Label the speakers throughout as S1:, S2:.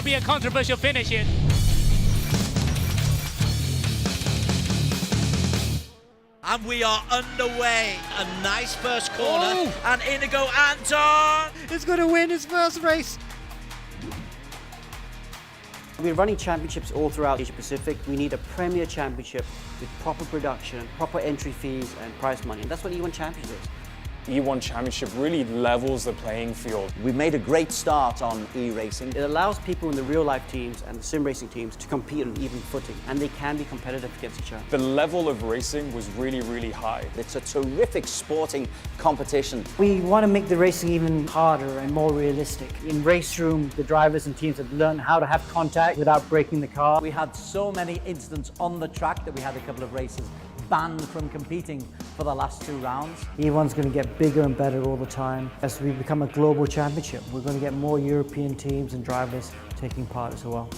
S1: be a controversial finish here.
S2: And we are underway. A nice first corner.
S1: Oh.
S2: And Inigo Anton.
S3: He's going to win his first race. We're running championships all throughout Asia Pacific. We need a premier championship with proper production, proper entry fees and prize money. And that's what E1 Championship is.
S4: E1 Championship really levels the playing field.
S5: We made a great start on e-racing.
S3: It allows people in the real-life teams and the sim racing teams to compete on an even footing, and they can be competitive against each other.
S4: The level of racing was really, really high.
S5: It's a terrific sporting competition.
S6: We want to make the racing even harder and more realistic. In Race Room, the drivers and teams have learned how to have contact without breaking the car.
S7: We had so many incidents on the track that we had a couple of races banned from competing for the last 2 rounds.
S6: E1's going to get bigger and better all the time. As we become a global championship, we're going to get more European teams and drivers taking part as well.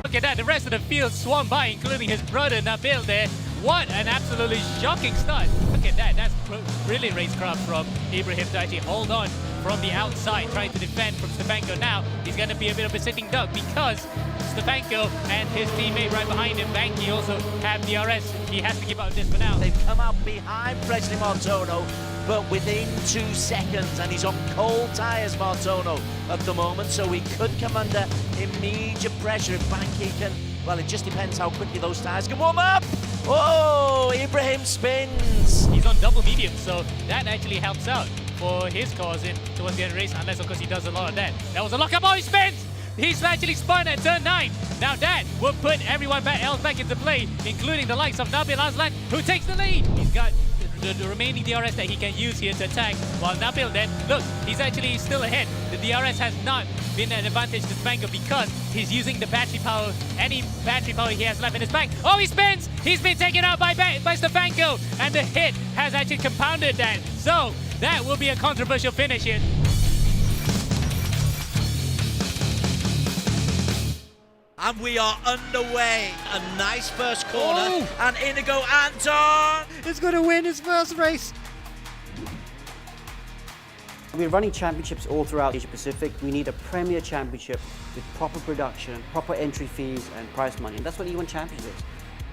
S1: Look at that, the rest of the field swarmed by, including his brother Nabil there. What an absolutely shocking start. Look at that, that's brilliant racecraft from Ibrahim to actually hold on from the outside, trying to defend from Stefanko. Now, he's going to be a bit of a sitting duck because Stefanko and his teammate right behind him, Banky, also have DRS. He has to give up this for now.
S2: They've come out behind Presley Martono, but within 2 seconds, and he's on cold tyres, Martono, at the moment, so he could come under immediate pressure if Banky can. Well, it just depends how quickly those tyres can warm up. Oh, Ibrahim spins.
S1: He's on double medium, so that actually helps out for his cause in towards the end of the race, unless of course he does a lot of that. That was a lockup. Oh, he spins! He's actually spun at turn 9. Now that will put everyone else back into play, including the likes of Nabil Aslan, who takes the lead. He's got the remaining DRS that he can use here to attack, while Nabil then, look, he's actually still ahead. The DRS has not been an advantage to Spanker because he's using the battery power, any battery power he has left in his bank. Oh, he spins! He's been taken out by Stefanko, and the hit has actually compounded that. So that will be a controversial finish here.
S2: And we are underway. A nice first corner. And Inigo Anton.
S3: He's going to win his first race. We're running championships all throughout Asia Pacific. We need a premier championship with proper production, proper entry fees and prize money. And that's what E1 Championship is.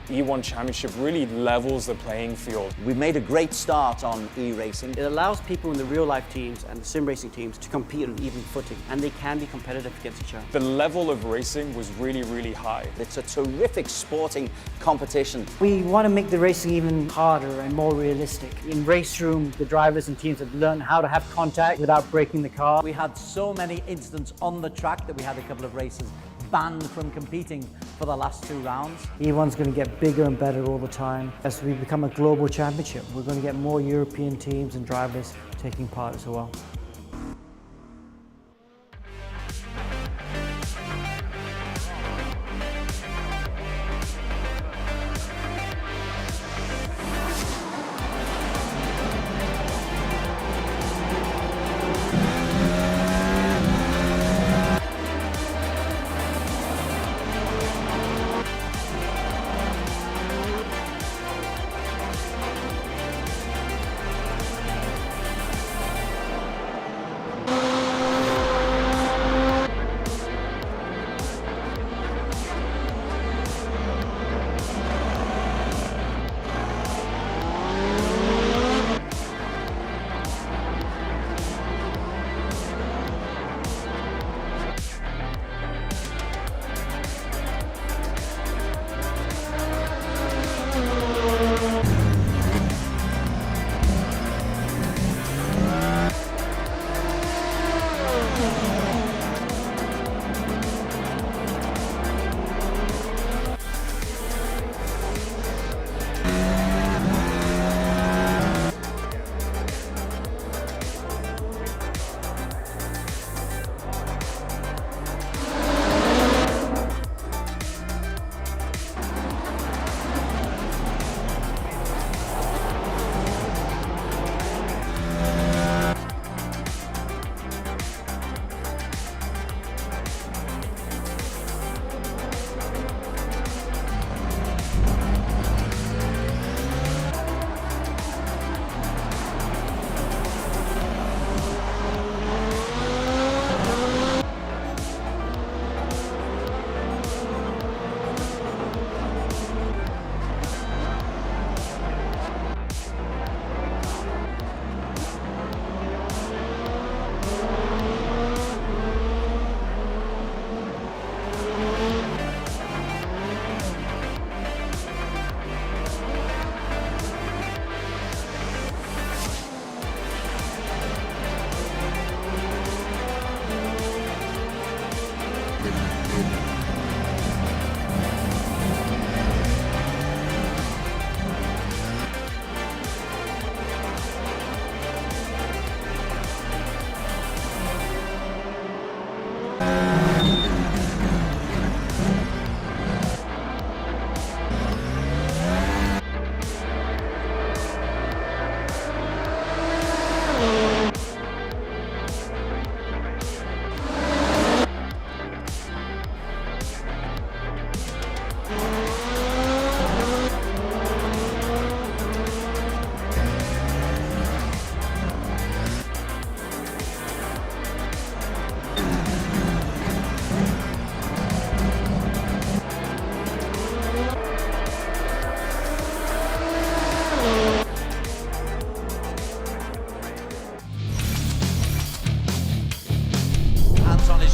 S4: E1 Championship really levels the playing field.
S5: We made a great start on e-racing.
S3: It allows people in the real life teams and the sim racing teams to compete on an even footing, and they can be competitive against each other.
S4: The level of racing was really, really high.
S5: It's a terrific sporting competition.
S6: We want to make the racing even harder and more realistic. In race room, the drivers and teams have learned how to have contact without breaking the car.
S7: We had so many incidents on the track that we had a couple of races banned from competing for the last 2 rounds.
S6: E1's going to get bigger and better all the time. As we become a global championship, we're going to get more European teams and drivers taking part as well.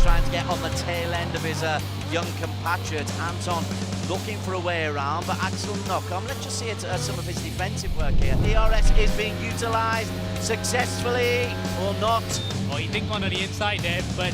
S2: Trying to get on the tail end of his young compatriot. Anton looking for a way around, but Axel knock on. Let's just see it, some of his defensive work here. DRS is being utilised successfully or not.
S1: Oh, he dinked one on the inside there, but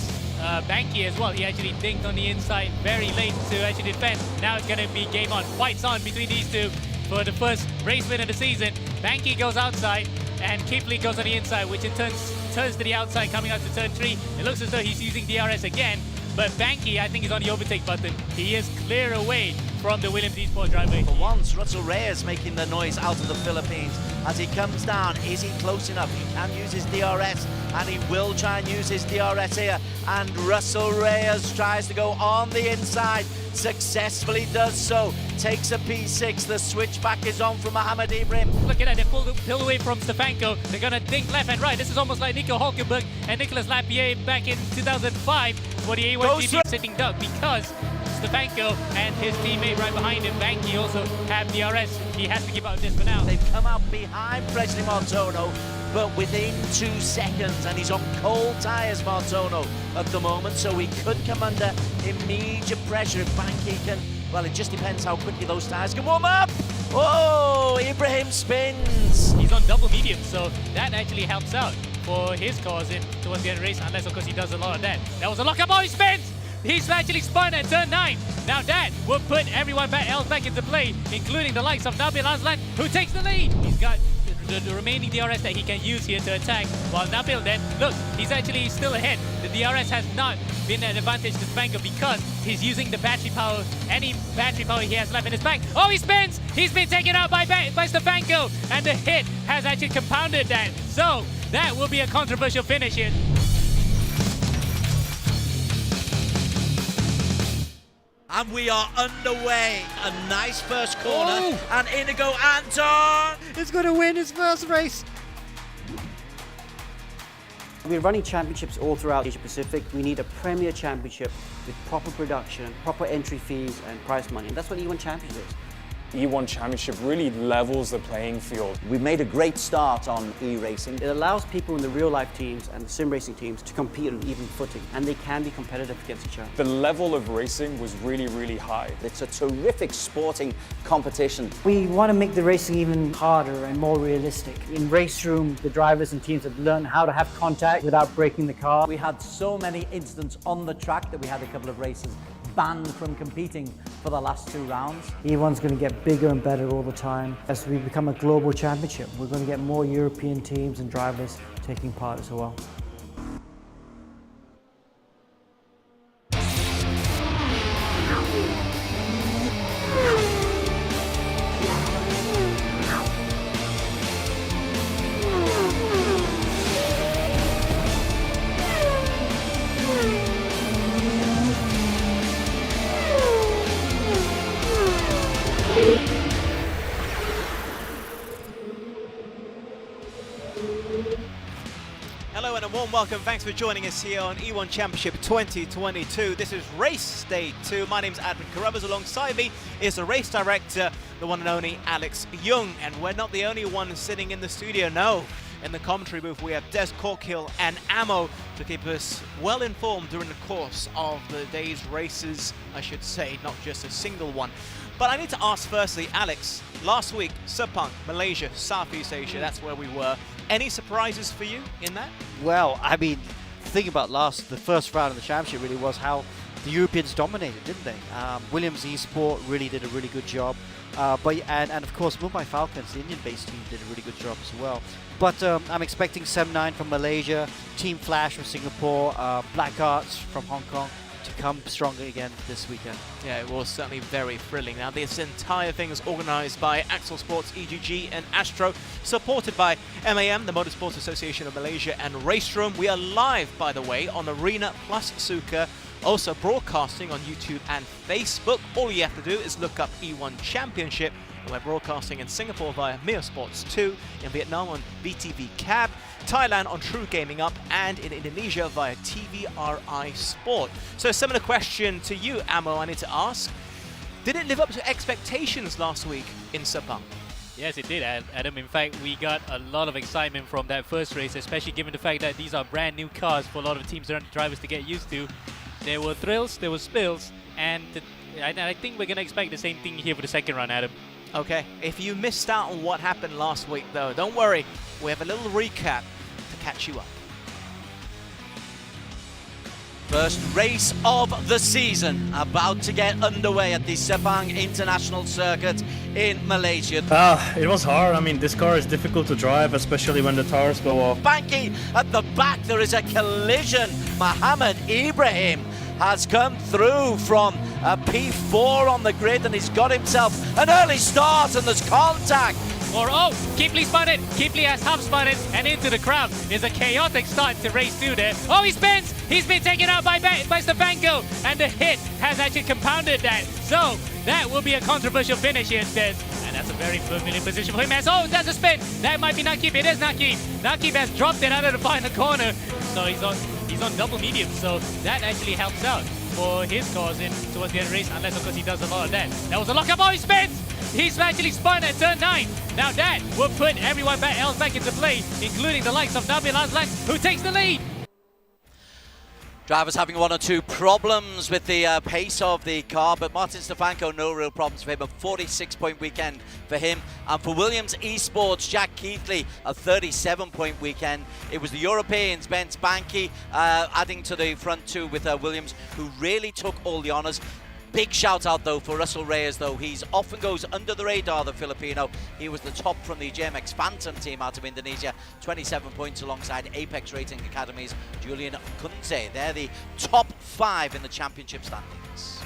S1: Banky as well. He actually dinked on the inside very late to actually defend. Now it's going to be game on. Fights on between these two for the first race win of the season. Banky goes outside and Kipley goes on the inside, which in turns to the outside coming out to turn 3. It looks as though he's using DRS again, but Banky, I think, is on the overtake button. He is clear away from the Williams Esports driver.
S2: For once, Russell Reyes making the noise out of the Philippines. As he comes down, is he close enough? He can use his DRS, and he will try and use his DRS here. And Russell Reyes tries to go on the inside, successfully does so. Takes a P6, the switchback is on from Mohamed Ibrahim.
S1: Look at that, they pull away from Stefanko. They're gonna dink left and right. This is almost like Nico Hulkenberg and Nicolas Lapierre back in 2005 for the A1 sitting duck, because Stefanko and his teammate right behind him, Banky, also have DRS. He has to give out this for now.
S2: They've come out behind Presley Martono, but within 2 seconds, and he's on cold tyres, Martono, at the moment, so he could come under immediate pressure if Banky can. Well, it just depends how quickly those tyres can warm up. Oh, Ibrahim spins.
S1: He's on double medium, so that actually helps out for his cause towards the end of the race, unless, of course, he does a lot of that. That was a lockup. Oh, he spins! He's actually spun at turn 9. Now that will put everyone else back into play, including the likes of Nabil Aslan, who takes the lead. He's got the remaining DRS that he can use here to attack, while Nabil then, look, he's actually still ahead. The DRS has not been an advantage to Stefanko because he's using the battery power, any battery power he has left in his back. Oh, he spins! He's been taken out by Stefanko, and the hit has actually compounded that. So that will be a controversial finish here.
S2: And we are underway. A nice first corner. And Inigo Anton.
S6: He's going to win his first race.
S3: We're running championships all throughout Asia Pacific. We need a premier championship with proper production, proper entry fees and prize money. And that's what E1 Championship is.
S4: E1 Championship really levels the playing field.
S5: We made a great start on e-racing.
S3: It allows people in the real-life teams and the sim racing teams to compete on even footing, and they can be competitive against each other.
S4: The level of racing was really, really high.
S5: It's a terrific sporting competition.
S6: We want to make the racing even harder and more realistic. In Race Room, the drivers and teams have learned how to have contact without breaking the car.
S7: We had so many incidents on the track that we had a couple of races banned from competing for the last 2 rounds.
S6: E1's going to get bigger and better all the time. As we become a global championship, we're going to get more European teams and drivers taking part as well.
S8: Hello and a warm welcome. Thanks for joining us here on E1 Championship 2022. This is race day 2. My name's Adrian Carruthers. Alongside me is the race director, the one and only Alex Young. And we're not the only ones sitting in the studio, no. In the commentary booth, we have Des Corkhill and Ammo to keep us well informed during the course of the day's races, I should say, not just a single one. But I need to ask firstly, Alex, last week, Sepang, Malaysia, Southeast Asia, that's where we were. Any surprises for you in that?
S9: Well, I mean, the thing about the first round of the championship really was how the Europeans dominated, didn't they? Williams Esport really did a really good job. And of course, Mumbai Falcons, the Indian-based team, did a really good job as well. But I'm expecting 7-9 from Malaysia, Team Flash from Singapore, Black Arts from Hong Kong to come stronger again this weekend.
S8: Yeah, it was certainly very thrilling. Now, this entire thing is organised by Axel Sports, EGG and Astro, supported by MAM, the Motorsports Association of Malaysia, and Race Room. We are live, by the way, on Arena plus Suka, also broadcasting on YouTube and Facebook. All you have to do is look up E1 Championship, and we're broadcasting in Singapore via Mio Sports 2, in Vietnam on VTV Cab, Thailand on True Gaming Up, and in Indonesia via TVRI Sport. So a similar question to you, Ammo, I need to ask. Did it live up to expectations last week in Sepang?
S1: Yes, it did, Adam. In fact, we got a lot of excitement from that first race, especially given the fact that these are brand new cars for a lot of teams and drivers to get used to. There were thrills, there were spills, and I think we're going to expect the same thing here for the second round, Adam.
S8: Okay, if you missed out on what happened last week, though, don't worry. We have a little recap to catch you up.
S2: First race of the season about to get underway at the Sepang International Circuit in Malaysia.
S10: It was hard. I mean, this car is difficult to drive, especially when the tires go off.
S2: Banky at the back, there is a collision. Mohammed Ibrahim has come through from a P4 on the grid and he's got himself an early start and there's contact.
S1: Or Keeply spun it. Keeply has half spun it and into the crowd. There's a chaotic start to race 2 there. Oh, he spins! He's been taken out by Stefanko, and the hit has actually compounded that. So that will be a controversial finish here instead. And that's a very familiar position for him. That's a spin. That might be Nakib. It is Nakib. Nakib has dropped it out of the final corner. So he's on double medium. So that actually helps out for his cause in towards the end of the race, unless of course he does a lot of that. That was a lockup. Oh, he spins! He's actually spun at turn 9. Now that will put everyone else back into play, including the likes of Nabil Azlan, who takes the lead.
S2: Drivers having one or two problems with the pace of the car, but Martin Stefanko, no real problems for him. A 46-point weekend for him. And for Williams Esports, Jack Keithley, a 37-point weekend. It was the Europeans, Benz Banky, adding to the front two with Williams, who really took all the honours. Big shout out though for Russell Reyes though. He's often goes under the radar, the Filipino. He was the top from the JMX Phantom team out of Indonesia. 27 points alongside Apex Rating Academy's Julian Kunze. They're the top 5 in the championship standings.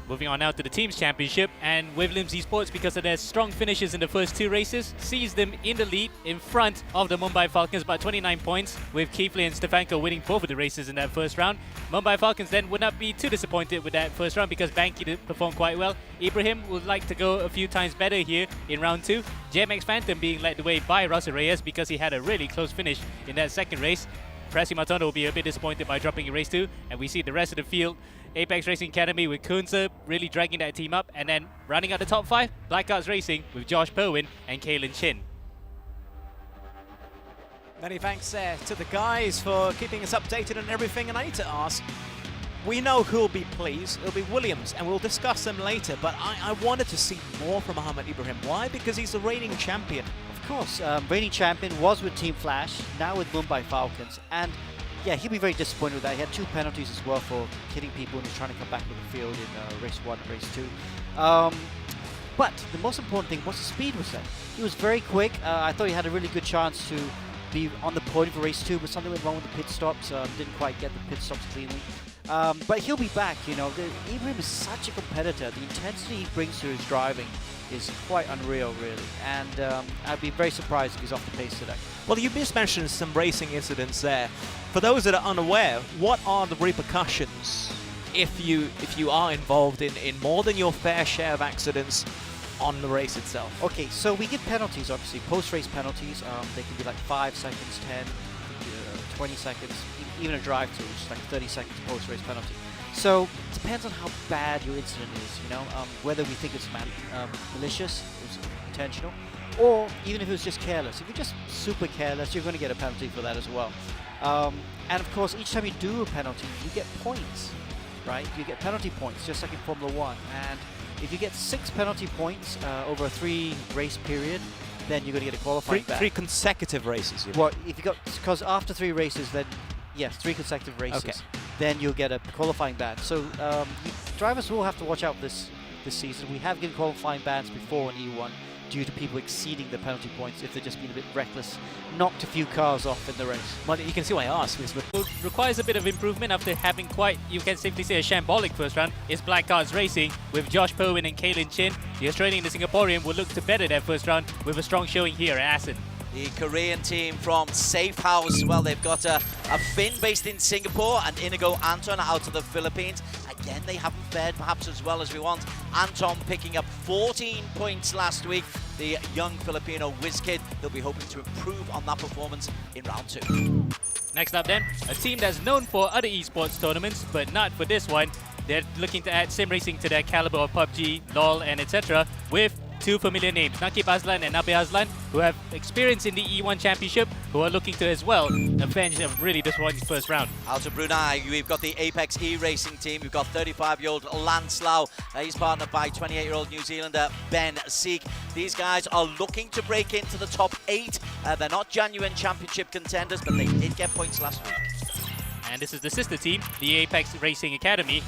S1: Moving on now to the Teams Championship, and Williams Esports, because of their strong finishes in the first 2 races, sees them in the lead in front of the Mumbai Falcons by 29 points, with Keithley and Stefanko winning both of the races in that first round. Mumbai Falcons then would not be too disappointed with that first round because Banky did perform quite well. Ibrahim would like to go a few times better here in round 2. JMX Phantom being led the way by Russell Reyes because he had a really close finish in that second race. Pressy Matondo will be a bit disappointed by dropping in race 2, and we see the rest of the field. Apex Racing Academy with Kunze really dragging that team up, and then running out the top 5, Black Arts Racing with Josh Perwin and Kaylin Chin.
S8: Many thanks there to the guys for keeping us updated on everything, and I need to ask, we know who'll be pleased. It'll be Williams, and we'll discuss them later, but I wanted to see more from Mohammed Ibrahim. Why? Because he's the reigning champion.
S9: Of course, reigning champion was with Team Flash, now with Mumbai Falcons, and yeah, he'll be very disappointed with that. He had 2 penalties as well for hitting people when he was trying to come back with the field in race 1 and race 2. But the most important thing was the speed was there. He was very quick. I thought he had a really good chance to be on the podium for race 2, but something went wrong with the pit stops. Didn't quite get the pit stops cleanly. But he'll be back, you know. Ibrahim is such a competitor. The intensity he brings to his driving is quite unreal, really. And I'd be very surprised if he's off the pace today.
S8: Well, you just mentioned some racing incidents there. For those that are unaware, what are the repercussions if you are involved in more than your fair share of accidents on the race itself?
S9: Okay, so we get penalties, obviously, post-race penalties. They can be like 5 seconds, 10, 20 seconds, even a drive-through, which is like 30 seconds post-race penalty. So it depends on how bad your incident is, you know, whether we think it's malicious, it was intentional, or even if it was just careless. If you're just super careless, you're going to get a penalty for that as well. And of course, each time you do a penalty, you get points, right? You get penalty points, just like in Formula 1. And if you get 6 penalty points over a 3-race period, then you're going to get a qualifying ban.
S8: 3 consecutive races.
S9: Well, if you got, because after 3 races, then yes, 3 consecutive races.
S8: Okay.
S9: Then you'll get a qualifying ban. So drivers will have to watch out this season. We have given qualifying bans before in E1 due to people exceeding the penalty points if they're just being a bit reckless, knocked a few cars off in the race.
S8: Well, you can see why I asked.
S1: What requires a bit of improvement after having quite, you can safely say, a shambolic first round is Black Arts Racing with Josh Perwin and Kaylin Chin. The Australian and the Singaporean will look to better their first round with a strong showing here at Assen.
S2: The Korean team from Safe House, well, they've got a Finn based in Singapore and Inigo Anton out of the Philippines. Again, they haven't fared perhaps as well as we want. Anton picking up 14 points last week. The young Filipino whiz kid, they'll be hoping to improve on that performance in round 2.
S1: Next up then, a team that's known for other esports tournaments, but not for this one. They're looking to add sim racing to their caliber of PUBG, LoL, and etc. with two familiar names, Nakib Aslan and Nabi Aslan, who have experience in the E1 Championship, who are looking to as well avenge a really disappointing first round.
S2: Out of Brunei, we've got the Apex E-Racing team. We've got 35-year-old Lance Lau. He's partnered by 28-year-old New Zealander Ben Seek. These guys are looking to break into the top 8. They're not genuine championship contenders, but they did get points last week.
S1: And this is the sister team, the Apex Racing Academy,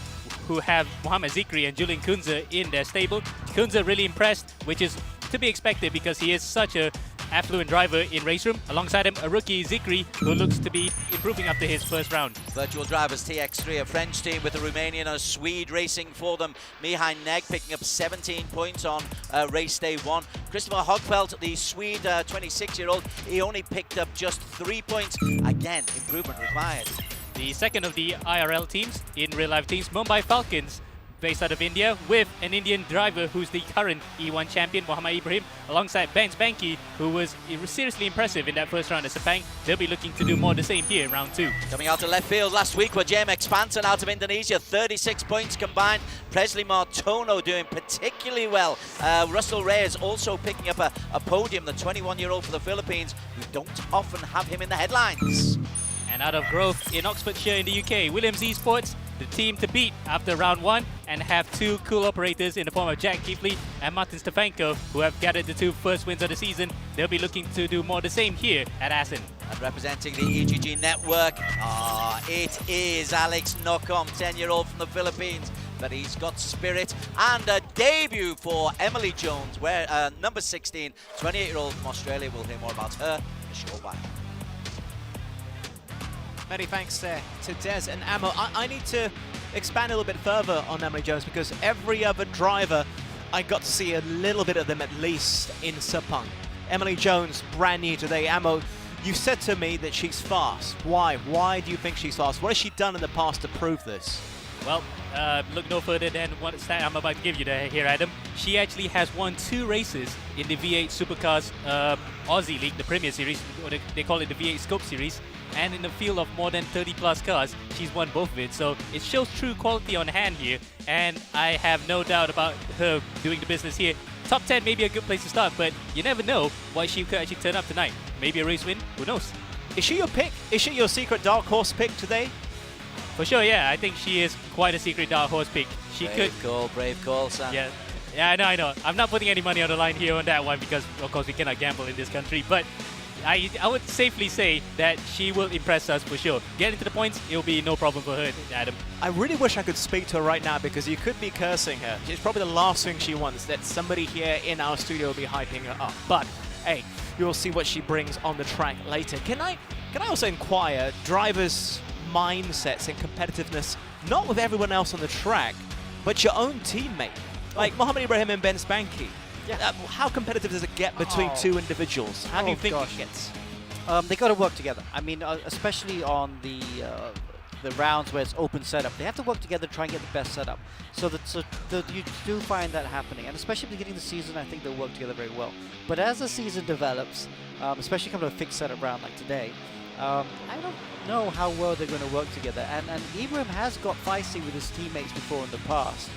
S1: who have Mohamed Zikri and Julian Kunze in their stable. Kunze really impressed, which is to be expected because he is such a affluent driver in race room. Alongside him, a rookie Zikri, who looks to be improving after his first round.
S2: Virtual Drivers TX3, a French team with a Romanian and a Swede racing for them. Mihai Neg picking up 17 points on race day 1. Christopher Hogfeldt, the Swede 26-year-old, he only picked up just 3 points. Again, improvement required.
S1: The second of the IRL teams in real-life teams, Mumbai Falcons, based out of India, with an Indian driver who's the current E1 champion, Muhammad Ibrahim, alongside Ben Spanky, who was seriously impressive in that first round at Sepang. They'll be looking to do more the same here in round 2.
S2: Coming out of left field last week were JMX Panton out of Indonesia, 36 points combined. Presley Martono doing particularly well. Russell Reyes also picking up a podium, the 21-year-old for the Philippines. We don't often have him in the headlines.
S1: And out of Growth in Oxfordshire in the UK, Williams Esports, the team to beat after round 1 and have two cool operators in the form of Jack Keefley and Martin Stefanko, who have gathered the 2 first wins of the season. They'll be looking to do more the same here at Assen.
S2: And representing the EGG network, it is Alex Nokom, 10-year-old from the Philippines, but he's got spirit. And a debut for Emily Jones, where number 16, 28-year-old from Australia. We'll hear more about her in a short while.
S8: Many thanks there to Des and Amo. I need to expand a little bit further on Emily Jones because every other driver, I got to see a little bit of them at least in Sepang. Emily Jones, brand new today. Amo, you said to me that she's fast. Why? Why do you think she's fast? What has she done in the past to prove this?
S1: Well, look no further than what stat I'm about to give you here, Adam. She actually has won 2 races in the V8 Supercars Aussie League, the Premier Series, or they call it the V8 Scope Series. And in a field of more than 30 plus cars, she's won both of it. So it shows true quality on hand here. And I have no doubt about her doing the business here. Top 10 may be a good place to start, but you never know what she could actually turn up tonight. Maybe a race win, who knows?
S8: Is she your pick? Is she your secret dark horse pick today?
S1: For sure, yeah. I think she is quite a secret dark horse pick. She
S2: Brave call, Sam.
S1: Yeah, I know. I'm not putting any money on the line here on that one because, of course, we cannot gamble in this country. But I would safely say that she will impress us for sure. Getting to the points, it'll be no problem for her, Adam.
S8: I really wish I could speak to her right now because you could be cursing her. It's probably the last thing she wants, that somebody here in our studio will be hyping her up. But, hey, you'll see what she brings on the track later. Can I also inquire drivers' mindsets and competitiveness, not with everyone else on the track, but your own teammate? Like Mohamed Ibrahim and Ben Spanky. Yeah. How competitive does it get between 2 individuals? How do you think it gets?
S9: They got to work together. I mean, especially on the rounds where it's open setup, they have to work together to try and get the best setup. So you do find that happening, and especially at the beginning of the season, I think they'll work together very well. But as the season develops, especially coming to a fixed setup round like today, I don't know how well they're going to work together. And Ibrahim has got feisty with his teammates before in the past.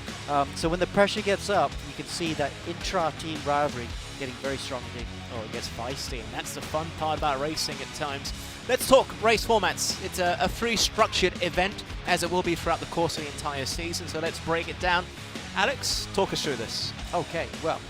S9: So when the pressure gets up, you can see that intra-team rivalry getting very strong indeed.
S8: Oh, it gets feisty, and that's the fun part about racing at times. Let's talk race formats. It's a free structured event, as it will be throughout the course of the entire season, so let's break it down. Alex, talk us through this.
S9: Okay, well,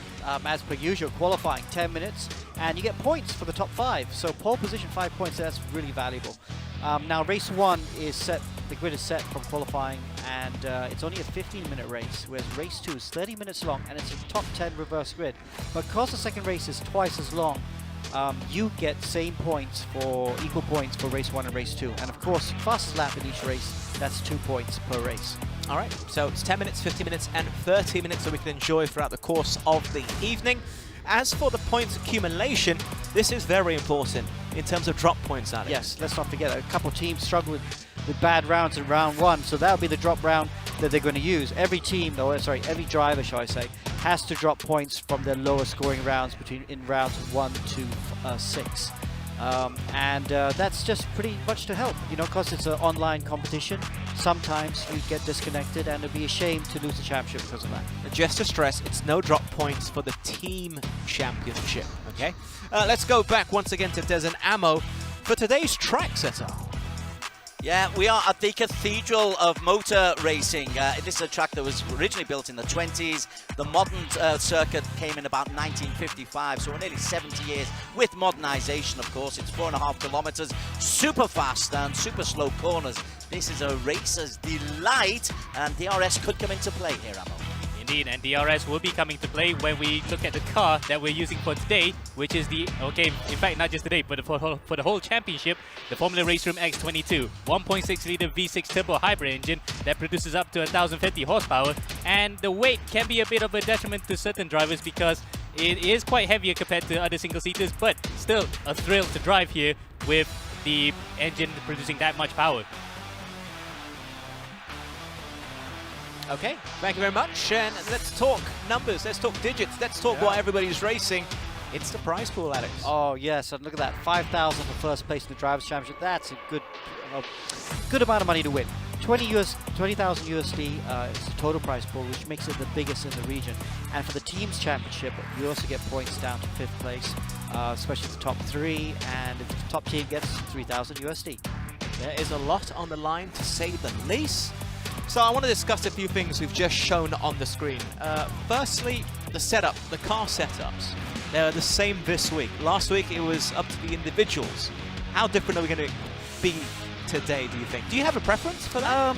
S9: as per usual, qualifying 10 minutes, and you get points for the top 5. So pole position 5 points, that's really valuable. Now race 1 is set, the grid is set from qualifying, and it's only a 15-minute race, whereas race 2 is 30 minutes long, and it's a top 10 reverse grid. But because the second race is twice as long, you get equal points for race 1 and race 2. And of course, fastest lap in each race, that's 2 points per race.
S8: All right, so it's 10 minutes, 15 minutes, and 30 minutes that we can enjoy throughout the course of the evening. As for the points accumulation, this is very important in terms of drop points, Alex.
S9: Yes, let's not forget, a couple teams struggled with bad rounds in round 1, so that'll be the drop round that they're going to use. Every driver, shall I say, has to drop points from their lower scoring rounds in rounds 1 to 6. That's just pretty much to help, you know, because it's an online competition. Sometimes you get disconnected, and it'd be a shame to lose the championship because of that.
S8: Just to stress, it's no drop points for the team championship, okay? Let's go back once again to Des and Ammo for today's track setup.
S2: Yeah, we are at the Cathedral of Motor Racing. This is a track that was originally built in the 20s. The modern circuit came in about 1955, so we're nearly 70 years with modernisation, of course. It's 4.5 kilometres, super fast and super slow corners. This is a racer's delight, and DRS could come into play here, Ammo.
S1: Indeed, and DRS will be coming to play when we look at the car that we're using for today, which is the, okay, in fact, not just today, but for the whole championship, the Formula Race Room X22. 1.6-litre V6 turbo hybrid engine that produces up to 1,050 horsepower, and the weight can be a bit of a detriment to certain drivers because it is quite heavier compared to other single-seaters, but still a thrill to drive here with the engine producing that much power.
S8: Okay, thank you very much, and let's talk numbers, let's talk digits, let's talk what everybody's racing. It's the prize pool, Alex.
S9: Oh yes, and look at that, 5,000 for first place in the Drivers' Championship. That's a good amount of money to win. 20,000 USD is the total prize pool, which makes it the biggest in the region. And for the Teams Championship, you also get points down to 5th place, especially the top 3, and if the top team gets 3,000 USD.
S8: There is a lot on the line, to say the least. So I want to discuss a few things we've just shown on the screen. Firstly, the setup, the car setups. They're the same this week. Last week it was up to the individuals. How different are we going to be today, do you think? Do you have a preference for that?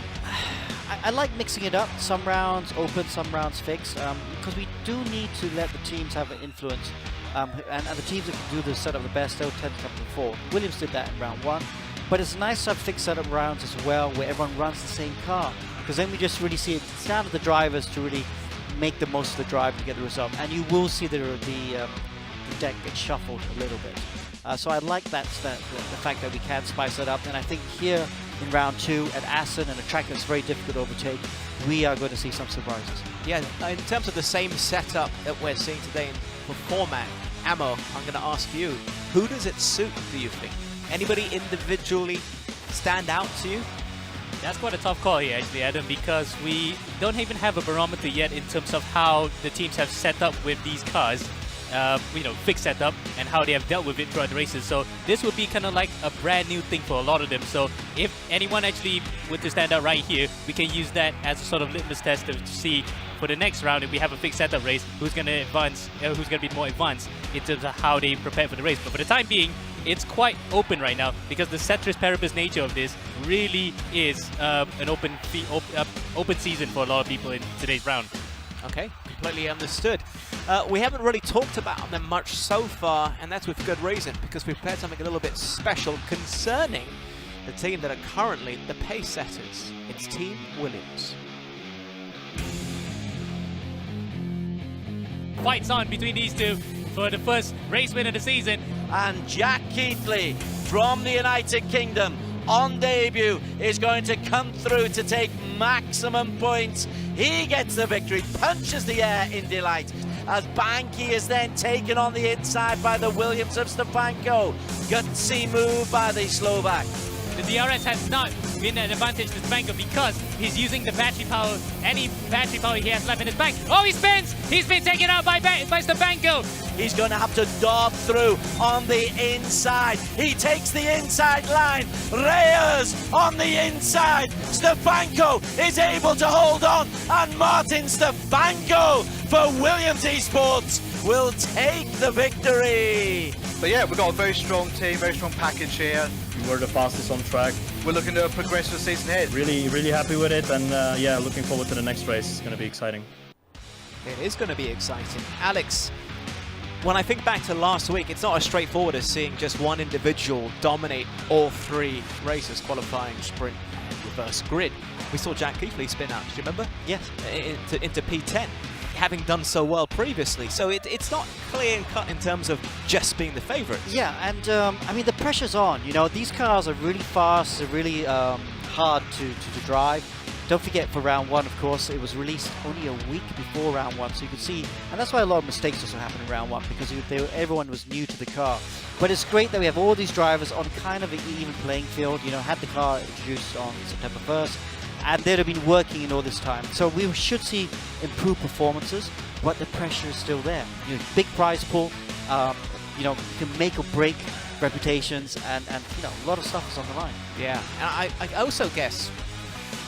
S9: I like mixing it up. Some rounds open, some rounds fixed, because we do need to let the teams have an influence. And the teams that can do the setup the best, they'll tend to come to the fore. Williams did that in round 1. But it's nice to have fixed setup rounds as well, where everyone runs the same car. Because then we just really see it's down to the drivers to really make the most of the drive to get the result. And you will see the deck get shuffled a little bit. So I like the fact that we can spice it up. And I think here in round 2 at Assen, and a track that's very difficult to overtake, we are going to see some surprises.
S8: Yeah, in terms of the same setup that we're seeing today for format, Ammo, I'm going to ask you, who does it suit, do you think? Anybody individually stand out to you?
S1: That's quite a tough call here, actually, Adam, because we don't even have a barometer yet in terms of how the teams have set up with these cars, you know, fixed setup, and how they have dealt with it throughout the races. So this would be kind of like a brand new thing for a lot of them. So if anyone actually were to stand out right here, we can use that as a sort of litmus test to see for the next round, if we have a fixed setup race, who's going to advance, who's going to be more advanced in terms of how they prepare for the race. But for the time being, it's quite open right now because the ceteris paribus nature of this really is an open season for a lot of people in today's round.
S8: Okay, completely understood. We haven't really talked about them much so far, and that's with good reason, because we've prepared something a little bit special concerning the team that are currently the pace setters. It's Team Williams.
S1: Fights on between these two for the first race win of the season.
S2: And Jack Keithley from the United Kingdom on debut is going to come through to take maximum points. He gets the victory, punches the air in delight, as Banky is then taken on the inside by the Williams of Stefanko. Gutsy move by the Slovak.
S1: The DRS has not been an advantage to Stefanko because he's using the battery power, any battery power he has left in his bank. Oh, he spins! He's been taken out by Stefanko!
S2: He's going to have to dart through on the inside. He takes the inside line. Reyes on the inside. Stefanko is able to hold on. And Martin Stefanko for Williams Esports will take the victory.
S11: But yeah, we've got a very strong team, very strong package here.
S10: We're the fastest on track.
S11: We're looking to progress the season ahead.
S10: Really happy with it, and yeah, looking forward to the next race. It's going to be exciting.
S8: It is going to be exciting. Alex, when I think back to last week, it's not as straightforward as seeing just one individual dominate all 3 races, qualifying, sprint, and reverse grid. We saw Jack Keithley spin out, do you remember?
S9: Yes.
S8: Into P10, having done so well previously. So it's not clear and cut in terms of just being the favourite.
S9: Yeah, and I mean, the pressure's on. You know, these cars are really fast, they're really hard to drive. Don't forget for round 1, of course, it was released only a week before round 1, so you could see, and that's why a lot of mistakes also happened in round 1, because everyone was new to the car. But it's great that we have all these drivers on kind of an even playing field. You know, had the car introduced on September 1st, and they'd have been working in all this time. So we should see improved performances, but the pressure is still there. You know, big prize pool, you know, you can make or break reputations, and you know, a lot of stuff is on the line.
S8: Yeah, and I also guess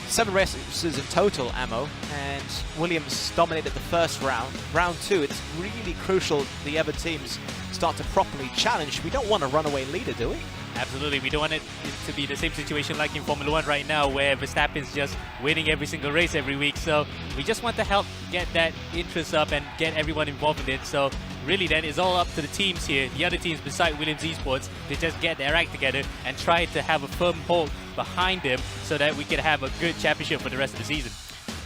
S8: 7 races in total, Ammo, and Williams dominated the first round. Round 2, it's really crucial the other teams start to properly challenge. We don't want a runaway leader, do we?
S1: Absolutely, we don't want it to be the same situation like in Formula 1 right now, where Verstappen's just winning every single race every week. So we just want to help get that interest up and get everyone involved in it. So really then it's all up to the teams here, the other teams beside Williams Esports, to just get their act together and try to have a firm hold behind them so that we can have a good championship for the rest of the season.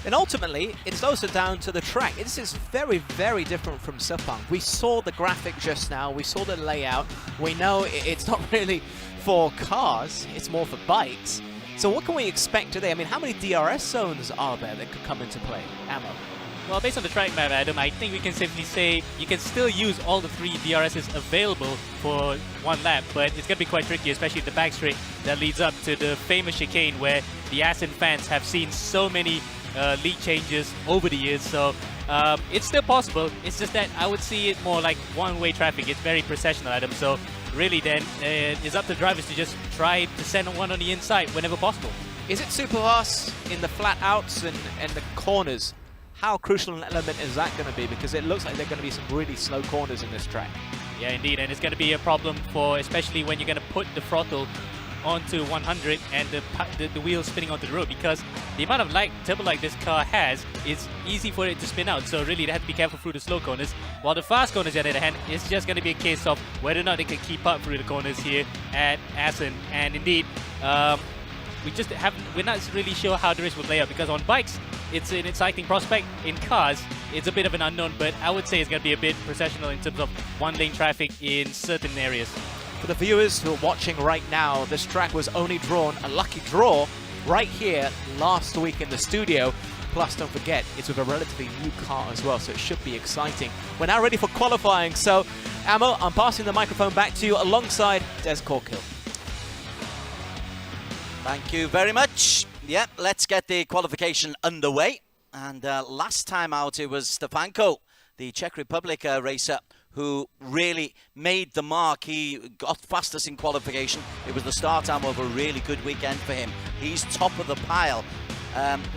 S8: And ultimately, it's also down to the track. This is very, very different from Sepang. We saw the graphic just now, we saw the layout. We know it's not really for cars, it's more for bikes. So what can we expect today? I mean, how many DRS zones are there that could come into play? Ammo.
S1: Well, based on the track map, Adam, I think we can safely say you can still use all the 3 DRSs available for one lap, but it's going to be quite tricky, especially the back straight that leads up to the famous chicane where the Assen fans have seen so many lead changes over the years. So it's still possible. It's just that I would see it more like one-way traffic. It's very processional, Adam. So really then it's up to drivers to just try to send one on the inside whenever possible.
S8: Is it super fast in the flat outs and the corners? How crucial an element is that going to be? Because it looks like there are going to be some really slow corners in this track.
S1: Yeah, indeed, and it's going to be a problem for, especially when you're going to put the throttle onto 100 and the wheels spinning onto the road, because the amount of turbo lag this car has is easy for it to spin out. So really they have to be careful through the slow corners, while the fast corners, on the other hand, it's just going to be a case of whether or not they can keep up through the corners here at Assen. And indeed, we're not really sure how the race will play out, because on bikes it's an exciting prospect. In cars it's a bit of an unknown, but I would say it's going to be a bit processional in terms of one-lane traffic in certain areas.
S8: For the viewers who are watching right now, this track was only drawn a lucky draw right here last week in the studio. Plus, don't forget, it's with a relatively new car as well, so it should be exciting. We're now ready for qualifying, so Ammo, I'm passing the microphone back to you alongside Des Corkill.
S5: Thank you very much. Yeah, let's get the qualification underway. And last time out, it was Stefanko, the Czech Republic racer, who really made the mark. He got fastest in qualification. It was the start time of a really good weekend for him. He's top of the pile.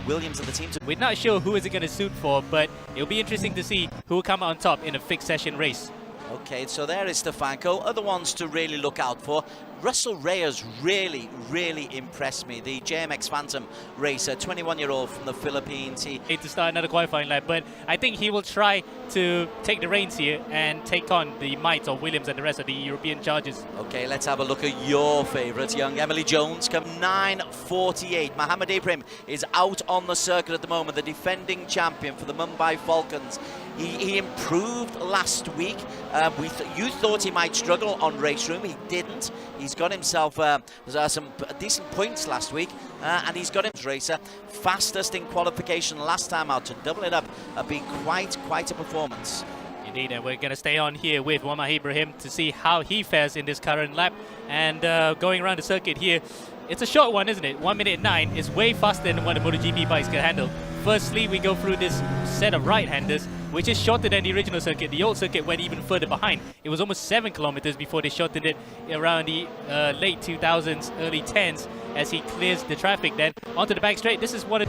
S5: Williams and the team.
S1: We're not sure who is it going to suit for, but it'll be interesting to see who will come out on top in a fixed session race.
S5: Okay, so there is Stefanko. Other ones to really look out for. Russell Reyes really, really impressed me. The JMX Phantom racer, 21-year-old from the Philippines. He
S1: to start another qualifying lap, but I think he will try to take the reins here and take on the might of Williams and the rest of the European charges.
S5: Okay, let's have a look at your favourite, young Emily Jones, come 9:48. Mohamed Ibrahim is out on the circuit at the moment, the defending champion for the Mumbai Falcons. He improved last week. You thought he might struggle on race room. He didn't. He's got himself some decent points last week, and he's got him racer fastest in qualification last time out. To double it up, be quite a performance.
S1: Indeed, and we're going to stay on here with Mohamed Ibrahim to see how he fares in this current lap. And going around the circuit here, it's a short one, isn't it? 1 minute 9 is way faster than what the MotoGP bikes can handle. Firstly, we go through this set of right-handers, which is shorter than the original circuit. The old circuit went even further behind. It was almost 7 kilometers before they shortened it around the late 2000s, early 10s, as he clears the traffic. Then onto the back straight. This is what it...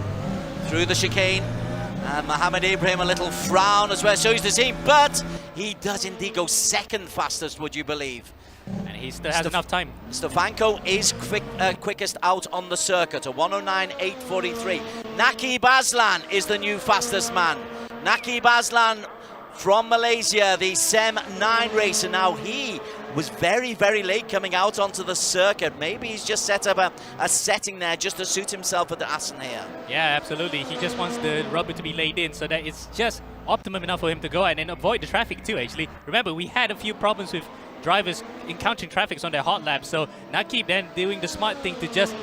S5: Through the chicane, and Mohamed Ibrahim a little frown as well, shows the team, but he does indeed go second fastest, would you believe?
S1: And he still has enough time.
S5: Stefanko is quickest out on the circuit, a 109.843. Naqib Aslan is the new fastest man. Naqib Aslan from Malaysia, the SEM 9 racer. Now he was very late coming out onto the circuit. Maybe he's just set up a setting there just to suit himself at the Assen here.
S1: Yeah, absolutely. He just wants the rubber to be laid in so that it's just optimum enough for him to go and then avoid the traffic too, actually. Remember, we had a few problems with drivers encountering traffic on their hot laps, so Naqib then doing the smart thing to just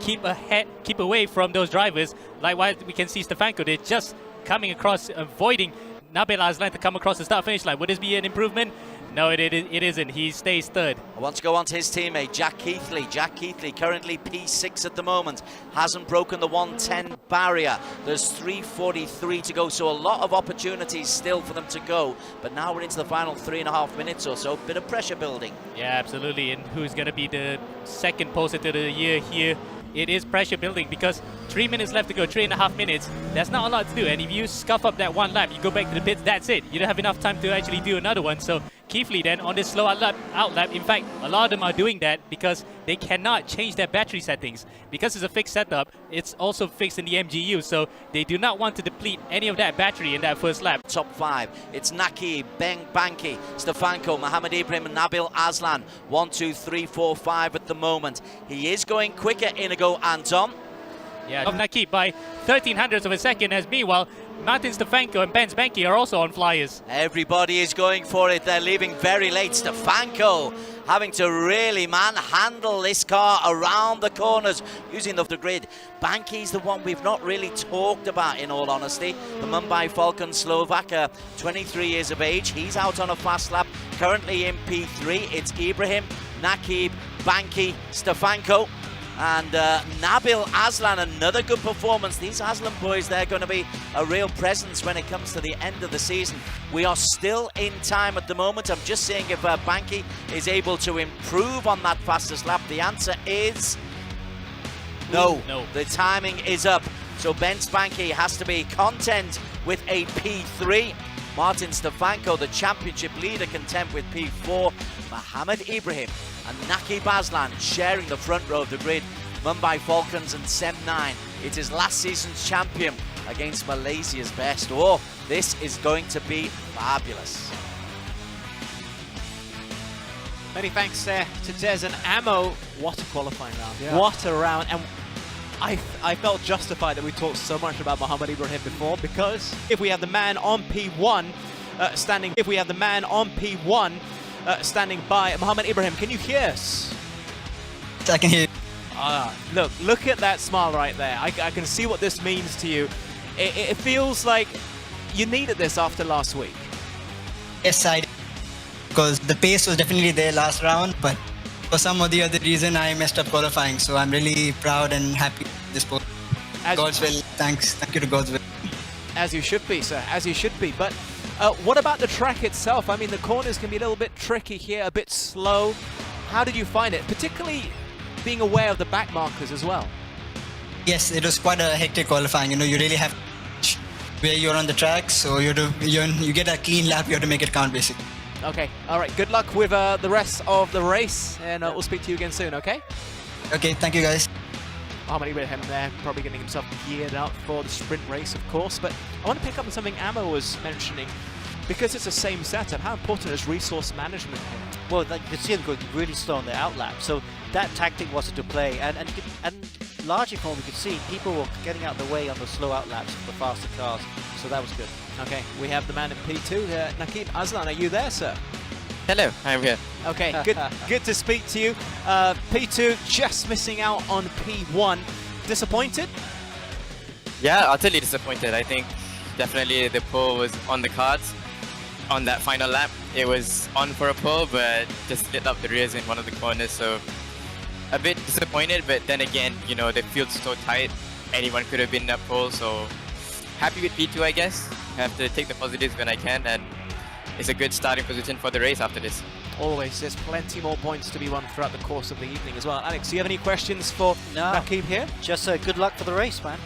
S1: keep away from those drivers. Likewise, we can see Stefanko, they're just coming across, avoiding Nabil Aslan to come across the start-finish line. Would this be an improvement? No, it isn't. He stays third.
S5: I want to go on to his teammate, Jack Keithley. Jack Keithley, currently P6 at the moment, hasn't broken the 110 barrier. There's 3:43 to go, so a lot of opportunities still for them to go. But now we're into the final 3.5 minutes or so. Bit of pressure building.
S1: Yeah, absolutely. And who's going to be the second poster to the year here? It is pressure building because 3 minutes left to go, 3.5 minutes. That's not a lot to do. And if you scuff up that one lap, you go back to the pits, that's it. You don't have enough time to actually do another one. So Keithley then on this slow out lap, in fact, a lot of them are doing that because they cannot change their battery settings. Because it's a fixed setup, it's also fixed in the MGU. So they do not want to deplete any of that battery in that first lap.
S5: Top 5, it's Naki, Banki, Stefanko, Mohamed Ibrahim and Nabil Aslan. 1, 2, 3, 4, 5 at the moment. He is going quicker, Inigo Anton.
S1: Yeah, Naki by 1300ths of a second, as meanwhile, Martin Stefanko and Benz Banki are also on flyers.
S5: Everybody is going for it. They're leaving very late. Stefanko having to really manhandle this car around the corners using the grid. Banki's the one we've not really talked about, in all honesty. The Mumbai Falcon Slovak, 23 years of age. He's out on a fast lap, currently in P3. It's Ibrahim, Nakib, Banki, Stefanko. And Nabil Aslan, another good performance. These Aslan boys, they're going to be a real presence when it comes to the end of the season. We are still in time at the moment. I'm just seeing if Banki is able to improve on that fastest lap. The answer is no. The timing is up. So Ben Banki has to be content with a P3. Martin Stefanko, the championship leader, content with P4. Mohamed Ibrahim and Nakib Aslan sharing the front row of the grid. Mumbai Falcons and Sem 9. It is last season's champion against Malaysia's best. Oh, this is going to be fabulous.
S8: Many thanks to Des and Ammo. What a qualifying round.
S7: Yeah.
S8: What a round. And I felt justified that we talked so much about Mohamed Ibrahim before, because if we have the man on P1 standing by Mohamed Ibrahim, can you hear us?
S12: I can hear you.
S8: Look at that smile right there. I can see what this means to you. It feels like you needed this after last week.
S12: Yes, I did. Because the pace was definitely there last round, but for some or the other reason I messed up qualifying. So I'm really proud and happy with this sport. God's will. Thanks. Thank you to God's will.
S8: As you should be, sir. As you should be. But what about the track itself? I mean, the corners can be a little bit tricky here, a bit slow. How did you find it? Particularly being aware of the back markers as well.
S12: Yes, it was quite a hectic qualifying. You know, you really have to where you're on the track, so you get a clean lap. You have to make it count, basically.
S8: Okay. All right. Good luck with the rest of the race, and we'll speak to you again soon. Okay.
S12: Okay. Thank you, guys.
S8: Mohamed Ibrahim there, probably getting himself geared up for the sprint race, of course. But I want to pick up on something Ammo was mentioning. Because it's the same setup, how important is resource management here?
S9: Well, like you can see them going really slow on their outlap, so that tactic was to play, and largely from what we could see, people were getting out of the way on the slow outlaps for the faster cars, so that was good.
S8: Okay, we have the man in P2, Nakib Aslan, are you there, sir?
S13: Hello, I'm here.
S8: Okay, good to speak to you. P2 just missing out on P1. Disappointed?
S13: Yeah, utterly disappointed. I think definitely the pole was on the cards. On that final lap, it was on for a pole, but just lit up the rears in one of the corners, so a bit disappointed. But then again, you know, the field's so tight, anyone could have been that pole, so happy with P2, I guess. I have to take the positives when I can, and it's a good starting position for the race after this.
S8: Always, there's plenty more points to be won throughout the course of the evening as well. Alex, do you have any questions for Nakib here?
S9: Just good luck for the race, man.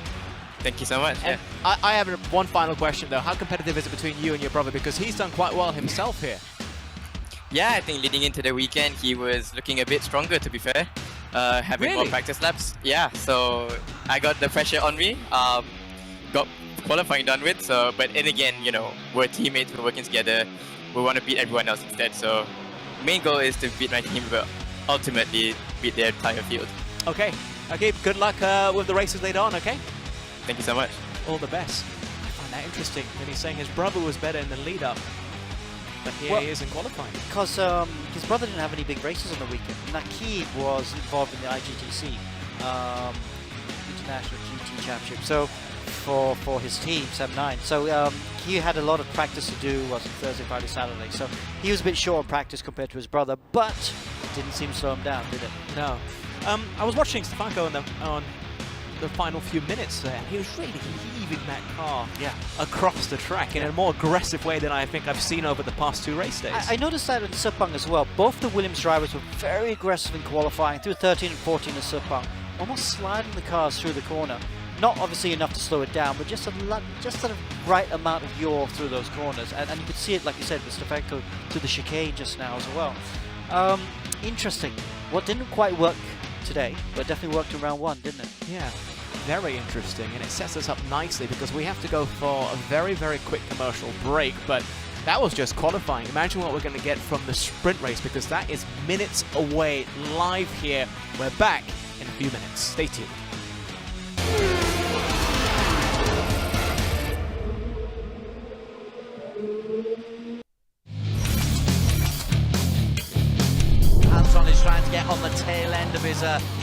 S13: Thank you so much.
S8: Yeah. I have one final question though. How competitive is it between you and your brother? Because he's done quite well himself here.
S13: Yeah, I think leading into the weekend, he was looking a bit stronger, to be fair. Having more practice laps. Yeah, so I got the pressure on me. Got qualifying done with. So, but then again, you know, we're teammates, we're working together. We want to beat everyone else instead. So, main goal is to beat my team, but ultimately beat the entire field.
S8: Okay. Okay. Good luck with the races later on. Okay.
S13: Thank you so much.
S8: All the best. I find that interesting. And he's saying his brother was better in the lead-up, but here he is in qualifying.
S9: Because his brother didn't have any big races on the weekend. Nakib was involved in the IGTC, International GT Championship. So for his team, 7-9. So he had a lot of practice to do, was it Thursday, Friday, Saturday. So he was a bit short on practice compared to his brother, but didn't seem to slow him down, did it?
S8: No. I was watching Stefanko on the final few minutes there. He was really heaving that car across the track in a more aggressive way than I think I've seen over the past 2 race days.
S9: I noticed that in Sepang as well. Both the Williams drivers were very aggressive in qualifying, through 13 and 14 in Sepang, almost sliding the cars through the corner. Not obviously enough to slow it down, but just the right amount of yaw through those corners. And you could see it, like you said, with Stefanko to the chicane just now as well. Interesting. What didn't quite work today, but definitely worked in round 1, didn't it?
S8: Yeah, very interesting, and it sets us up nicely because we have to go for a very, very quick commercial break, but that was just qualifying. Imagine what we're going to get from the sprint race, because that is minutes away, live here. We're back in a few minutes. Stay tuned.
S2: Anton is trying to get on the tail end of his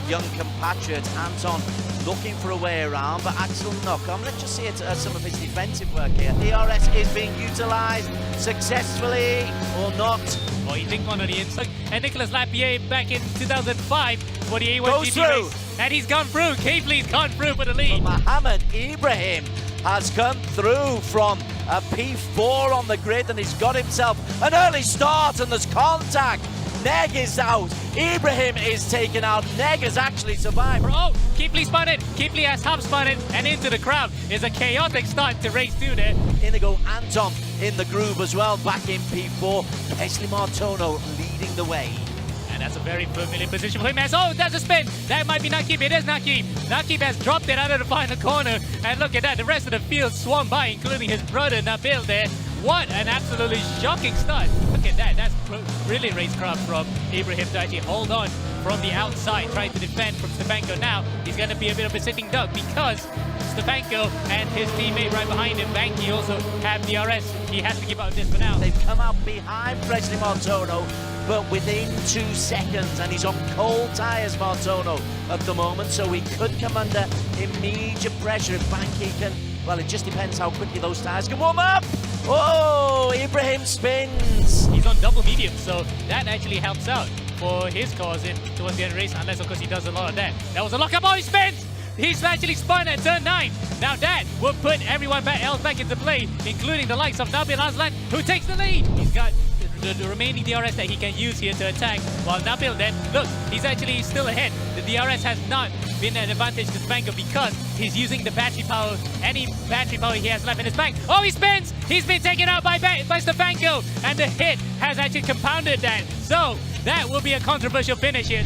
S2: young compatriot. Anton looking for a way around, but Axel knock on. Let's just see it, some of his defensive work here. DRS is being utilised successfully or not.
S1: Oh, he think one on the inside. And Nicolas Lapierre back in 2005 for the A1
S2: Goes
S1: GT
S2: through.
S1: race. And he's gone through. Kayfley's gone through for the lead.
S2: But Mohammed Ibrahim has come through from a P4 on the grid, and he's got himself an early start, and there's contact. Neg is out. Ibrahim is taken out. Neg has actually survived.
S1: Oh, Keepley spun it. Keepley has half spun it, and into the crowd. Is a chaotic start to race 2 there.
S2: In they go Anton in the groove as well, back in P4. Wesley Martono leading the way.
S1: And that's a very familiar position for him. Oh, that's a spin. That might be Nakib. It is Nakib. Nakib has dropped it out of the final corner. And look at that. The rest of the field swung by, including his brother Nabil there. What an absolutely shocking start. Look at that. That's really racecraft from Ibrahim to actually hold on from the outside, trying to defend from Stefanko. Now, he's going to be a bit of a sitting duck because Stefanko and his teammate right behind him, Banky, also have DRS. He has to give up this for now.
S2: They've come out behind Wesley Martono, but within 2 seconds, and he's on cold tyres, Martono, at the moment, so he could come under immediate pressure if Banky can. Well, it just depends how quickly those tyres can warm up. Oh, Ibrahim spins.
S1: He's on double medium, so that actually helps out for his cause towards the end of the race, unless, of course, he does a lot of that. That was a lockup. Oh, he spins! He's actually spun at turn 9. Now that will put everyone else back into play, including the likes of Nabil Aslan, who takes the lead. He's got the remaining DRS that he can use here to attack, while Nabil then, look, he's actually still ahead. The DRS has not been an advantage to Stefanko because he's using the battery power, any battery power he has left in his bank. Oh, he spins! He's been taken out by Stefanko, and the hit has actually compounded that. So, that will be a controversial finish here.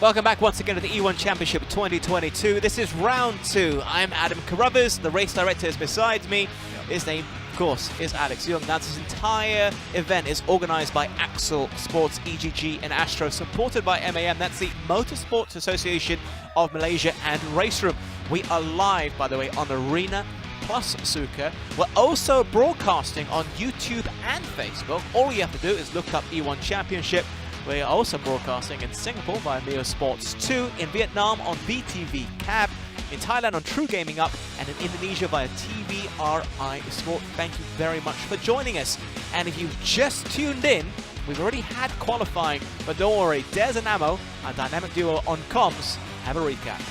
S8: Welcome back once again to the E1 Championship 2022. This is round 2. I'm Adam Carruthers. The race director is beside me. His name, of course, is Alex Young. Now, this entire event is organized by Axel Sports, EGG, and Astro, supported by MAM. That's the Motorsports Association of Malaysia and Race Room. We are live, by the way, on Arena plus Suka. We're also broadcasting on YouTube and Facebook. All you have to do is look up E1 Championship. We are also broadcasting in Singapore via Mio Sports 2, in Vietnam on VTV Cab, in Thailand on True Gaming Up, and in Indonesia via TVRI Sport. Thank you very much for joining us. And if you've just tuned in, we've already had qualifying, but don't worry, Des and Amo, our dynamic duo on comms, have a recap.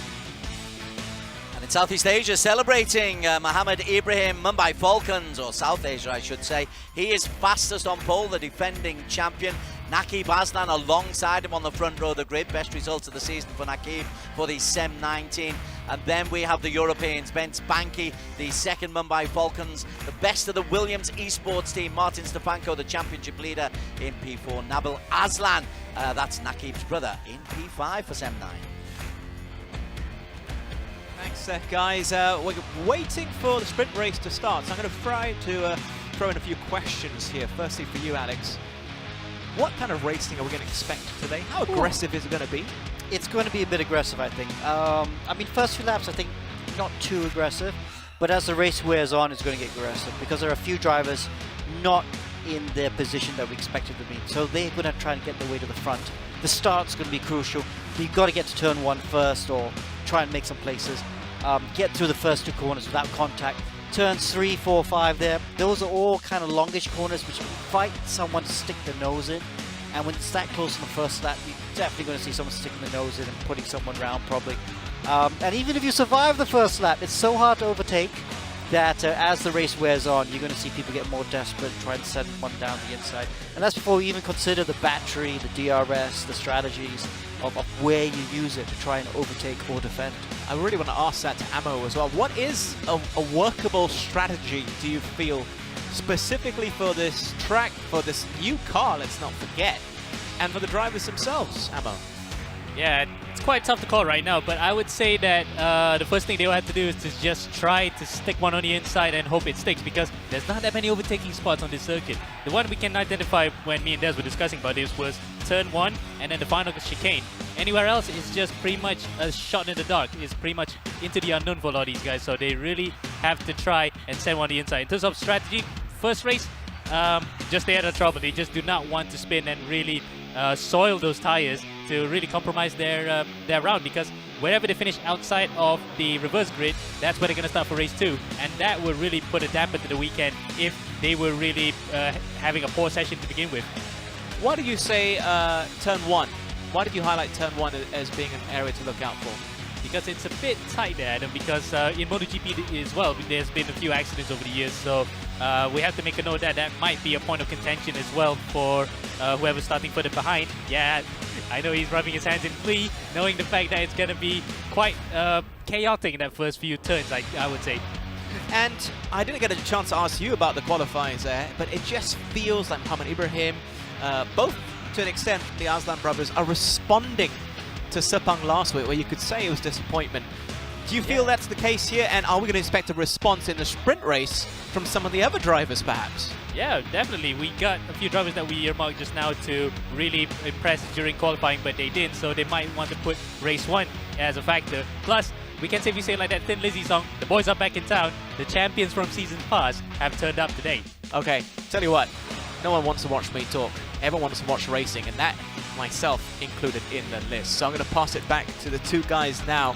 S2: In Southeast Asia, celebrating Mohammed Ibrahim, Mumbai Falcons, or South Asia I should say. He is fastest on pole, the defending champion. Nakib Aslan alongside him on the front row of the grid. Best results of the season for Nakib for the SEM 19. And then we have the Europeans, Bence Banky, the second Mumbai Falcons. The best of the Williams esports team, Martin Stefanko, the championship leader in P4. Nabil Aslan, that's Nakib's brother, in P5 for SEM 9.
S8: Thanks, guys. We're waiting for the sprint race to start, so I'm going to try to throw in a few questions here. Firstly for you, Alex. What kind of racing are we going to expect today? How aggressive is it going to be?
S9: It's going to be a bit aggressive, I think. I mean, first few laps, I think not too aggressive, but as the race wears on, it's going to get aggressive because there are a few drivers not in their position that we expected them to be. So they're going to try and get their way to the front. The start's going to be crucial. You've got to get to turn 1 first or try and make some places. Get through the first 2 corners without contact. Turns 3, 4, 5 there. Those are all kind of longish corners which fight someone to stick their nose in. And when it's that close in the first lap, you're definitely going to see someone sticking their nose in and putting someone round probably. And even if you survive the first lap, it's so hard to overtake that as the race wears on, you're going to see people get more desperate and try and send one down the inside. And that's before you even consider the battery, the DRS, the strategies of where you use it to try and overtake or defend.
S8: I really want to ask that to Ammo as well. What is a workable strategy, do you feel, specifically for this track, for this new car, let's not forget, and for the drivers themselves, Ammo?
S1: Yeah, it's quite tough to call right now, but I would say that the first thing they will have to do is to just try to stick one on the inside and hope it sticks, because there's not that many overtaking spots on this circuit. The one we can identify when me and Des were discussing about this was turn 1 and then the final chicane. Anywhere else is just pretty much a shot in the dark. It's pretty much into the unknown for a lot of these guys, so they really have to try and send one on the inside. In terms of strategy, first race, just stay out of trouble. They just do not want to spin and really soil those tires to really compromise their round, because wherever they finish outside of the reverse grid, that's where they're going to start for race 2, and that will really put a damper to the weekend if they were really having a poor session to begin with.
S8: Why do you say turn 1? Why did you highlight turn 1 as being an area to look out for?
S1: Because it's a bit tight there, Adam, because in MotoGP as well, there's been a few accidents over the years, so we have to make a note that that might be a point of contention as well for whoever's starting further behind. Yeah, I know he's rubbing his hands in glee, knowing the fact that it's going to be quite chaotic in that first few turns, I would say.
S8: And I didn't get a chance to ask you about the qualifiers there, but it just feels like Mohammed Ibrahim, both to an extent, the Aslan brothers are responding to Sepang last week, where you could say it was disappointment. Do you feel that's the case here, and are we going to expect a response in the sprint race from some of the other drivers, perhaps?
S1: Yeah, definitely. We got a few drivers that we earmarked just now to really impress during qualifying, but they didn't, so they might want to put race 1 as a factor. Plus, we can safely say like that Thin Lizzy song, the boys are back in town. The champions from seasons past have turned up today.
S8: Okay, tell you what, no one wants to watch me talk. Everyone wants to watch racing, and that, myself included in the list. So I'm going to pass it back to the 2 guys now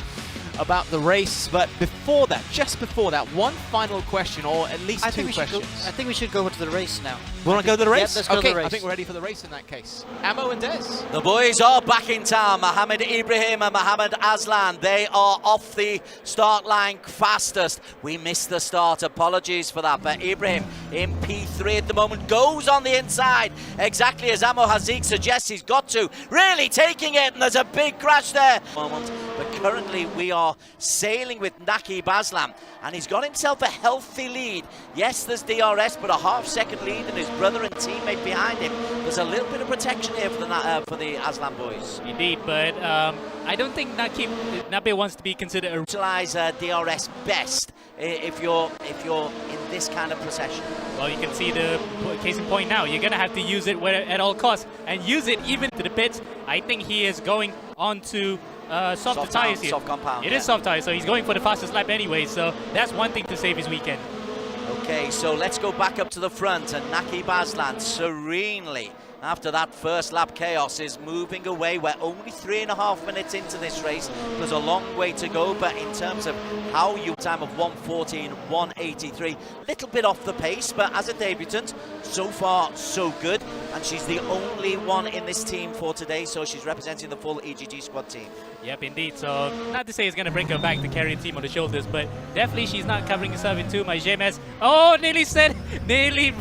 S8: about the race. But before that, just before that, one final question, or at least 2 questions.
S9: I think we should go to the race now.
S8: We want to go to the race?
S9: Yeah, let's go to the race.
S8: I think we're ready for the race in that case. Ammo and Des.
S2: The boys are back in town. Mohammed Ibrahim and Mohammed Aslan, they are off the start line fastest. We missed the start, apologies for that. But Ibrahim in P3 at the moment, goes on the inside, exactly as Amo Hazik suggests he's got to. Really taking it, and there's a big crash there. But currently we are sailing with Naqib Aslan, and he's got himself a healthy lead. Yes, there's DRS, but a half-second lead, and his brother and teammate behind him. There's a little bit of protection here for the Aslan boys.
S1: Indeed, but I don't think Nabe wants to be considered a...
S2: Utilize DRS best if you're in this kind of procession.
S1: Well, you can see the case in point now. You're going to have to use it at all costs, and use it even to the pits. I think he is going on to soft tires here.
S2: Soft compound.
S1: It is soft tires, so he's going for the fastest lap anyway, so that's one thing to save his weekend.
S2: Okay, so let's go back up to the front, and Naqib Aslan serenely, after that first lap chaos, is moving away. We're only 3.5 minutes into this race. There's a long way to go, but in terms of how you time of 1:14.183, little bit off the pace, but as a debutant, so far so good. And she's the only one in this team for today, so she's representing the full EGG squad team.
S1: Yep, indeed. So not to say it's going to bring her back to carry the team on the shoulders, but definitely she's not covering herself in too much. James, nearly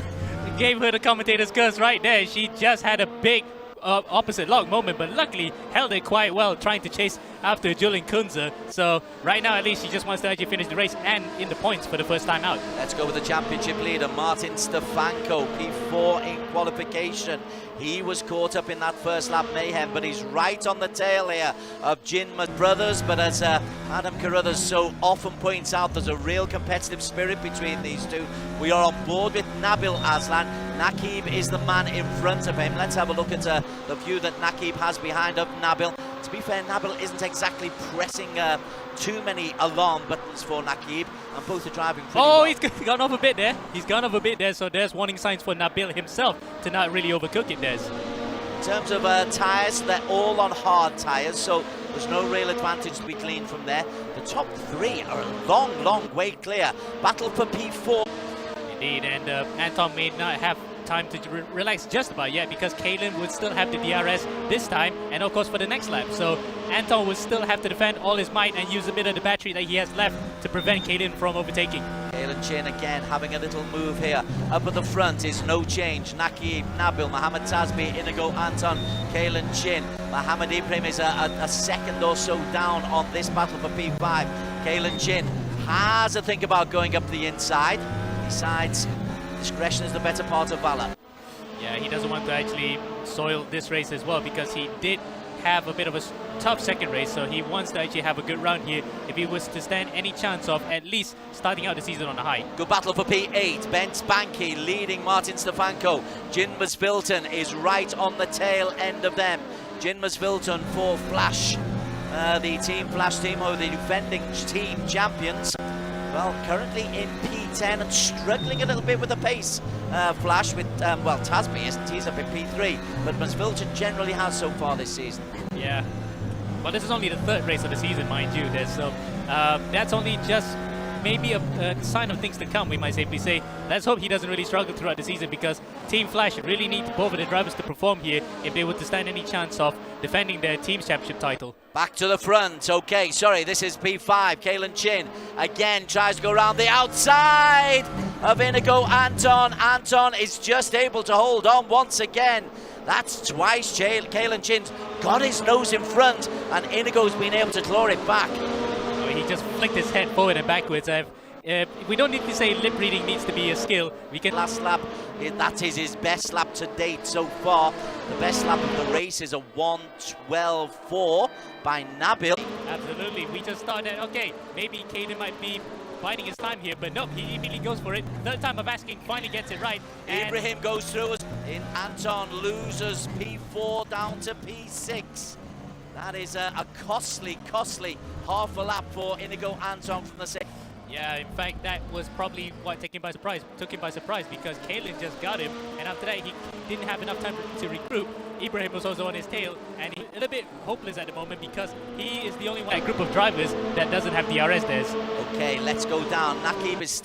S1: gave her the commentator's curse right there. She just had a big opposite log moment, but luckily held it quite well, trying to chase after Julian Kunze. So right now, at least, she just wants to actually finish the race and in the points for the first time out.
S2: Let's go with the championship leader, Martin Stefanko, P4 in qualification. He was caught up in that first lap mayhem, but he's right on the tail here of Jinma brothers. But as Adam Carruthers so often points out, there's a real competitive spirit between these two. We are on board with Nabil Aslan.
S5: Nakib is the man in front of him. Let's have a look at the view that Nakib has behind of Nabil. To be fair, Nabil isn't exactly pressing too many alarm buttons for Nakib, and both are driving pretty well.
S1: He's gone off a bit there. He's gone off a bit there, so there's warning signs for Nabil himself to not really overcook it, Des.
S5: In terms of tyres, they're all on hard tyres, so there's no real advantage to be gleaned from there. The top three are a long, long way clear. Battle for P4.
S1: Indeed, and Anton may not have time to relax just about yet, because Kalen would still have the DRS this time, and of course for the next lap. So Anton will still have to defend all his might and use a bit of the battery that he has left to prevent Kalen from overtaking.
S5: Kalen Chin again having a little move here. Up at the front is no change. Nakib, Nabil, Mohammed Tazbi, Inigo, Anton, Kalen Chin. Mohammed Ibrahim is a second or so down on this battle for P5. Kalen Chin has a think about going up the inside. Besides, discretion is the better part of valor.
S1: Yeah, he doesn't want to actually soil this race as well, because he did have a bit of a tough second race, so he wants to actually have a good round here if he was to stand any chance of at least starting out the season on a high.
S5: Good battle for P8. Ben Spanky leading Martin Stefanko. Jinmas Vilton is right on the tail end of them. Jinmas Vilton for Flash, the Team Flash team, who are the defending team champions. Well, currently in P10 and struggling a little bit with the pace. Flash with, well, Tasby isn't, he's up in P3, but Masvilton generally has so far this season.
S1: Yeah, well, this is only the third race of the season, mind you, so that's only just maybe a sign of things to come, we might safely say. Let's hope he doesn't really struggle throughout the season, because Team Flash really need both of the drivers to perform here if they were to stand any chance of defending their team's championship title.
S5: Back to the front. Okay, sorry, this is P5. Kalen Chin again tries to go around the outside of Inigo Anton. Anton is just able to hold on once again. That's twice Kalen Chin's got his nose in front, and Inigo's been able to claw it back.
S1: Oh, he just flicked his head forward and backwards. We don't need to say lip reading needs to be a skill. We can.
S5: Last lap, that is his best lap to date so far. The best lap of the race is a 1:12.4 by Nabil.
S1: Absolutely, we just started. Okay, maybe Caden might be biding his time here, but nope, he immediately goes for it. Third time of asking, finally gets it right.
S5: Ibrahim goes through us. Anton loses P4 down to P6. That is a costly half a lap for Inigo Anton from the second.
S1: Yeah, in fact, that was probably what took him by surprise, because Kalen just got him, and after that, he didn't have enough time to recruit. Ibrahim was also on his tail, and he's a little bit hopeless at the moment, because he is the only one, that group of drivers that doesn't have DRS there.
S5: Okay, let's go down. Nakib is still